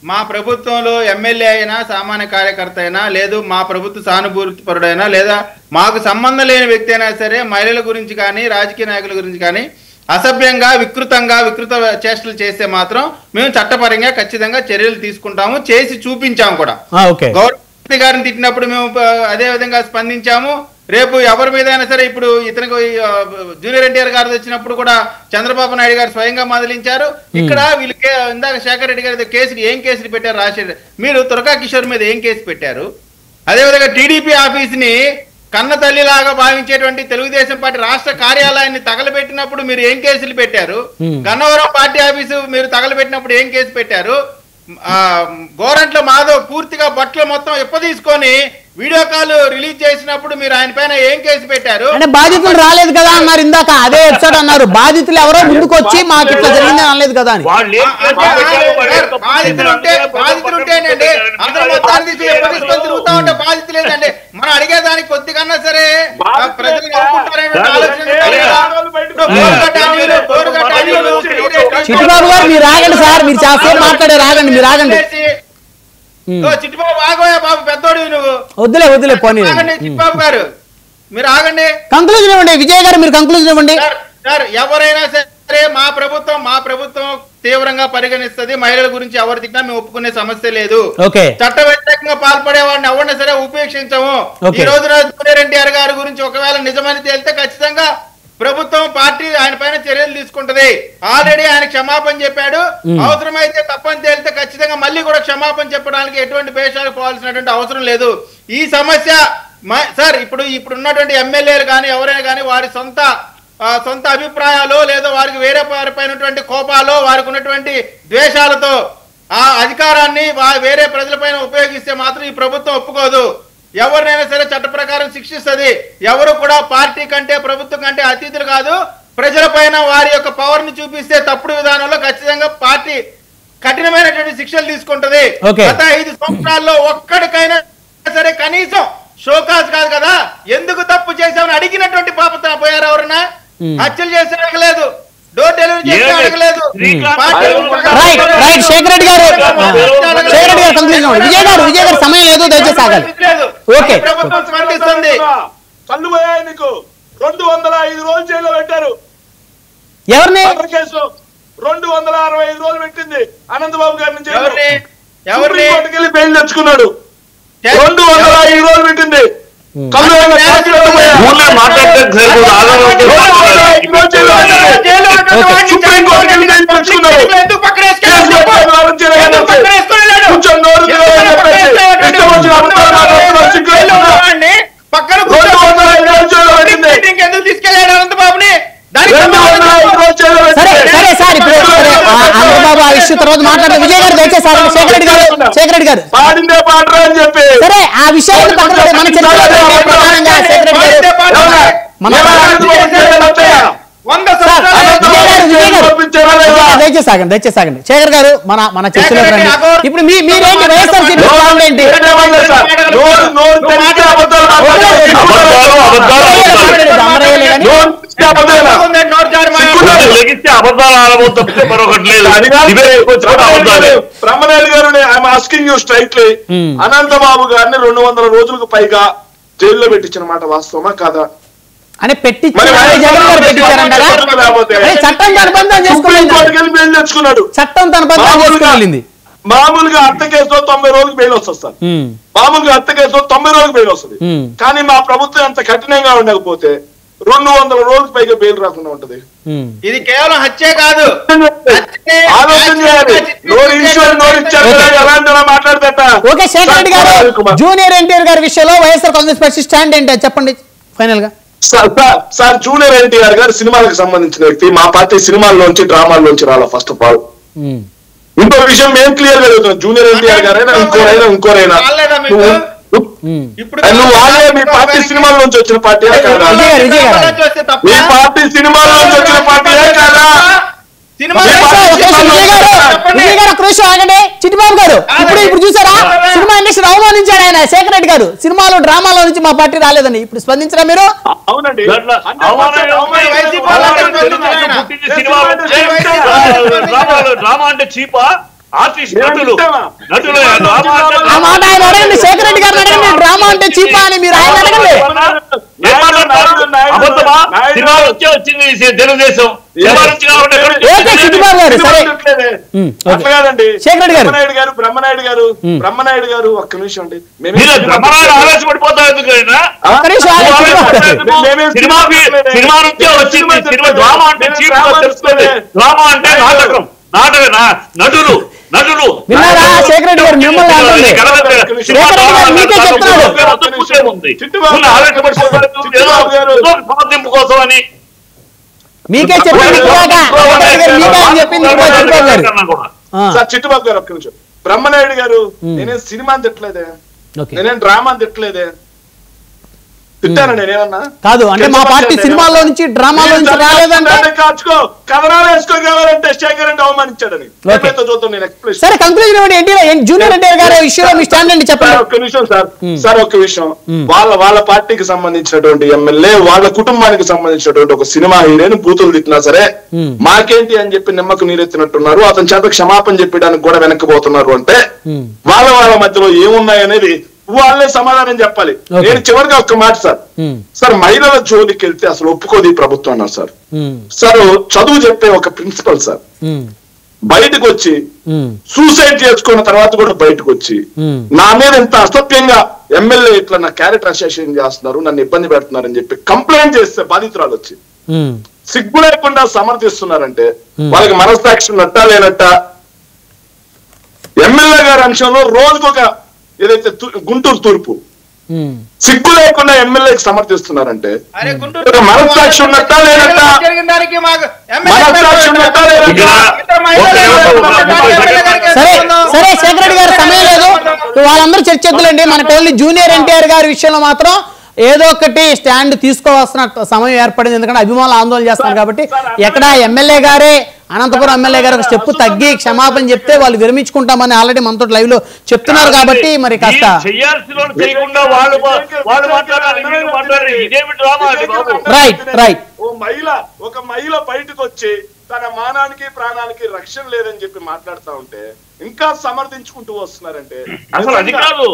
మా ప్రభుత్వంలో ఎమ్మెల్యే అయినా సామాన్య కార్యకర్త అయినా లేదు మా ప్రభుత్వ సానుభూతిపరుడైనా లేదా మాకు సంబంధం లేని వ్యక్తి అయినా సరే మహిళల గురించి కానీ రాజకీయ నాయకుల గురించి కానీ అసభ్యంగా వికృత చేష్టలు చేస్తే మాత్రం మేము చట్టపరంగా ఖచ్చితంగా చర్యలు తీసుకుంటాము, చేసి చూపించాము కూడా. గౌరవ గారిని తిట్టినప్పుడు మేము అదే విధంగా స్పందించాము. రేపు ఎవరి మీద అయినా సరే, ఇప్పుడు ఇతనికి జూనియర్ ఎన్టీఆర్ గారు వచ్చినప్పుడు కూడా చంద్రబాబు నాయుడు గారు స్వయంగా మందలించారు. ఇక్కడ వీళ్ళకి ఇందాక శేఖర్ రెడ్డి గారి కేసులు ఏం కేసులు పెట్టారు రాజశేఖర్, మీరు తురకా కిషోర్ మీద ఏం కేసు పెట్టారు? అదేవిధంగా టీడీపీ ఆఫీస్ని కన్న తల్లిలాగా భావించేటువంటి తెలుగుదేశం పార్టీ రాష్ట్ర కార్యాలయాన్ని తగలబెట్టినప్పుడు మీరు ఏం కేసులు పెట్టారు? గన్నవరం పార్టీ ఆఫీసు మీరు తగలబెట్టినప్పుడు ఏం కేసు పెట్టారు? గోరంట్ల మాధవ్ పూర్తిగా బట్టలు మొత్తం ఇప్పదీసుకొని వీడియో కాల్ రిలీజ్ చేసినప్పుడు మీరు ఆయన పైన ఏం కేసు పెట్టారు? అంటే బాధితులు రాలేదు కదా అన్నారు ఇందాక, అదే ఎపిసోడ్ అన్నారు. బాధితులు ఎవరో ముందుకు వచ్చి మాకు ఇట్లా జరిగింది అనలేదు కదా అని. బాధితులుంటేనండి అందరూ మొత్తాన్ని తీసుకొని తిరుగుతా ఉంటే బాధితులు లేదండి. మనం అడిగేదానికి కొద్దిగా సరే ప్రజలు చిట్టుబాబు గారు మీరు ఆగండి సార్, మీరు చాలా మాట్లాడే రాగండి, మీరు ఆగండి. చిట్టుబాబు ఆగోయా బాబు, పెద్దోడు నువ్వు. వద్దులే పోనీ చిట్టుబాబు గారు మీరు ఆగండి, కంక్లూజన్ ఇవ్వండి. విజయ్ గారు మీరు కంక్లూజన్ ఇవ్వండి. సార్ ఎవరైనా సరే మా ప్రభుత్వం తీవ్రంగా పరిగణిస్తుంది. మహిళల గురించి ఎవరు తిట్టినా మేము ఒప్పుకునే సమస్య లేదు. చట్ట వ్యతిరేకంగా పాల్పడే వాడిని ఎవరిని సరే ఉపేక్షించము. ఈ రోజున జూనియర్ ఎన్టీఆర్ గారి గురించి ఒకవేళ నిజమని తేలితే ఖచ్చితంగా ప్రభుత్వం పార్టీ ఆయన పైన చర్యలు తీసుకుంటది. ఆల్రెడీ ఆయన క్షమాపణ చెప్పాడు. అవసరమైతే తప్పని తేలితే ఖచ్చితంగా మళ్ళీ కూడా క్షమాపణ చెప్పడానికి ఎటువంటి భేషాలు పోవాల్సినటువంటి అవసరం లేదు. ఈ సమస్య సార్ ఇప్పుడు ఉన్నటువంటి ఎమ్మెల్యేలు కానీ ఎవరైనా కానీ వారి సొంత అభిప్రాయాలు లేదా వారికి వేరే వారిపైనటువంటి కోపాలు వారికి ఉన్నటువంటి ద్వేషాలతో ఆ అధికారాన్ని వేరే ప్రజలపైన ఉపయోగిస్తే మాత్రం ఈ ప్రభుత్వం ఒప్పుకోదు. ఎవరినైనా సరే చట్ట ప్రకారం శిక్షిస్తుంది. ఎవరు కూడా పార్టీ కంటే ప్రభుత్వం కంటే అతీతులు కాదు. ప్రజల పైన వారి యొక్క పవర్ ని చూపిస్తే తప్పుడు విధానంలో ఖచ్చితంగా పార్టీ కఠినమైనటువంటి శిక్షలు తీసుకుంటది. గత 5 సంవత్సరాల్లో ఒక్కడికైనా సరే కనీసం షోకాజ్ కాదు కదా, ఎందుకు తప్పు చేశామని అడిగినటువంటి పాప పోయారు ఎవరన్నా? హత్యలు చేసి అడగలేదు, డోర్ డెలివరీ చేసి అడగలేదు. శేఖర్ రెడ్డి గారు విజయ్ గారు సమయం లేదు, దయచేసి ఆగాలి. ప్రభుత్వం స్పందిస్తుంది. కళ్ళు పోయాయి నీకు. 205 రోజులు జైల్లో పెట్టారు. ఎవరిని? కేసు 265 రోజులు పెట్టింది అనంతబాబు గారిని. ఎవరిని బెయిల్ తెచ్చుకున్నాడు. 205 రోజులు పెట్టింది. తీసుకెళ్ళాడు అనంతబాబుని. సరే సార్, ఇప్పుడు అనంతబాబు ఆ విషయం తర్వాత మాట్లాడారు. విజయ్ గారు దయచేసి శేఖర్ రెడ్డి గారు సరే ఆ విషయాన్ని దయచేసి ఆగండి. శేఖర్ గారు మన చర్చలో రండి. ఇప్పుడు మీరేంటి వైఎస్ఆర్సీపీ ఏంటి? బ్రహ్మనాయుడు గారు I'm asking you straightly, Anantha Babu గారిని 200 రోజులకు పైగా జైల్లో పెట్టించిన మాట వాస్తవమా కాదా? అని తెచ్చుకున్నాడు. మామూలుగా అత్త కేసులో 90 రోజులకు బెయిల్ వస్తుంది. మామూలుగా అత్త కేసులో 90 రోజులకు బెయిల్ వస్తుంది. కానీ మా ప్రభుత్వం అంత కఠినంగా ఉండకపోతే 200 రోజులకు పైగా బెయిల్ రాకుండా ఉంటది. ఇది కేవలం హత్యే కాదు. ఆలోచన చేయాలి. ఓకే శేఖర్ రెడ్డి గారు, జూనియర్ ఎన్టీఆర్ గారి విషయంలో వైఎస్ఆర్ కాంగ్రెస్ పార్టీ స్టాండ్ ఏంటో చెప్పండి ఫైనల్ గా. సార్ జూనియర్ ఎన్టీఆర్ గారు సినిమాలకు సంబంధించిన వ్యక్తి. మా పార్టీ సినిమాల్లోంచి డ్రామాల్లోంచి రాలా. ఫస్ట్ ఆఫ్ ఆల్ ఇంకో విషయం మేము క్లియర్ గా చెప్తున్నాం. జూనియర్ ఎన్టీఆర్ గారైనా ఇంకోరైనా నువ్వు వాళ్ళే మీ పార్టీ సినిమాల నుంచి వచ్చిన పార్టీ కాదా? మీ పార్టీ సినిమాల నుంచి వచ్చిన పార్టీ కాదా? చిట్టిబాబు గారు ఇప్పుడు చూసారా, సినిమా ఇండస్ట్రీ అవమానించాడు ఆయన. శేఖర్ రెడ్డి గారు సినిమాలో డ్రామాలో నుంచి మా పార్టీ రాలేదని ఇప్పుడు స్పందించరా మీరు? అవునండి. డ్రామా అంటే చీపా? ఆర్టిస్ట్ నటులు ఆ మాట ఆయన అడగండి, శేఖర్ రెడ్డి గారిని అడగండి. డ్రామా అంటే చీపా అని మీరు ఆయన అడగండి. సినిమా వచ్చే వచ్చింది తెలుగుదేశం సిద్ధిబాబు గారు. సరే శేఖర్ రెడ్డి గారు. బ్రహ్మనాయుడు గారు ఒక్క నిమిషం అండి. బ్రహ్మనాయుడు ఆవేశపడిపోతారు ఎందుకైనా సినిమా నుంచే వచ్చింది. సినిమా డ్రామా అంటే చీప్ తెలుస్తుంది. డ్రామా అంటే నాటకం, నటులు విన్నారా శేఖర్ రెడ్డి గారు? మిమ్మల్ని సమర్థింపు కోసం అని మీకే చెప్పింది చిట్టుబాబు గారు ఒక్క నిమిషం. బ్రహ్మనాయుడు గారు నేనేం సినిమా తిట్టలేదే, నేనేం డ్రామా తిట్టలేదే. తిట్టాను నేనేమన్నా కాదు అంటే మా పార్టీ సినిమాల్లో నుంచి డ్రామాలో నుంచి రాలేదంటే కాచుకో కథనాలు వేసుకోవాలంటే శేఖర్ రెడ్డి అవమానించాడని చూద్దాం. నేను ఎక్స్ప్లెయిన్ సరే కంక్లూజన్ జూనియర్ ఎన్టీఆర్ గారు విషయంలో మీ స్టాండ్ అండి చెప్పండి. ఒక్క నిమిషం సార్ ఒక్క విషయం. వాళ్ళ పార్టీకి సంబంధించినటువంటి ఎమ్మెల్యే వాళ్ళ కుటుంబానికి సంబంధించినటువంటి ఒక సినిమా హీరోని బూతులు తిట్టినా సరే మాకేంటి అని చెప్పి నిమ్మకు నీరెత్తినట్టున్నారు. అతని చేత క్షమాపణ చెప్పడానికి కూడా వెనక్కిపోతున్నారు. అంటే వాళ్ళ మధ్యలో ఏమున్నాయనేది వాళ్ళే సమాధానం చెప్పాలి. నేను చివరిగా ఒక్క మాట సార్ మహిళల జోలికి వెళ్తే అసలు ఒప్పుకోదు ఈ ప్రభుత్వం అన్నారు సార్ చదువు చెప్పే ఒక ప్రిన్సిపల్ సార్ బయటకు వచ్చి సూసైడ్ చేసుకున్న తర్వాత కూడా బయటకు వచ్చి నా మీద ఎంత అసభ్యంగా ఎమ్మెల్యే ఇట్లా నా క్యారెక్టర్ అసోసియేషన్ చేస్తున్నారు, నన్ను ఇబ్బంది పెడుతున్నారు అని చెప్పి కంప్లైంట్ చేస్తే బాధితురాలు వచ్చి సిగ్గు లేకుండా సమర్థిస్తున్నారంటే వాళ్ళకి మనస్సాక్షి ఉన్నట్టా లేనట్టా? ఎమ్మెల్యే గారి అంశంలో రోజుకొక ఏదైతే గుంటూరు తూర్పు సిగ్గు లేకుండా ఎమ్మెల్యేకి సమర్థిస్తున్నారంటే మనస్సాక్షి ఉన్నట్టా లేనట్టా? మనస్సాక్షి ఉన్నట్టా లేనట్టా? సరే శేఖర్ రెడ్డి గారు సమయం లేదు, వాళ్ళందరూ చర్చకులండి. మనకు ఓన్లీ జూనియర్ ఎన్టీఆర్ గారి విషయంలో మాత్రం ఏదో ఒకటి స్టాండ్ తీసుకోవాల్సిన సమయం ఏర్పడింది. ఎందుకంటే అభిమానులు ఆందోళన చేస్తున్నారు కాబట్టి ఎక్కడ ఎమ్మెల్యే గారే అనంతపురం ఎమ్మెల్యే గారు ఒక స్టెప్ తగ్గి క్షమాపణ చెప్తే వాళ్ళు విరమించుకుంటామని ఆల్రెడీ మనతో లైవ్ లో చెప్తున్నారు కాబట్టి మరి కాస్త రైట్ ఒక మహిళ బయటకు వచ్చి తన మానానికి ప్రాణానికి రక్షణ లేదని చెప్పి మాట్లాడుతూ ఉంటే ఇంకా సమర్థించుకుంటూ వస్తున్నారంటే అసలు అది కాదు.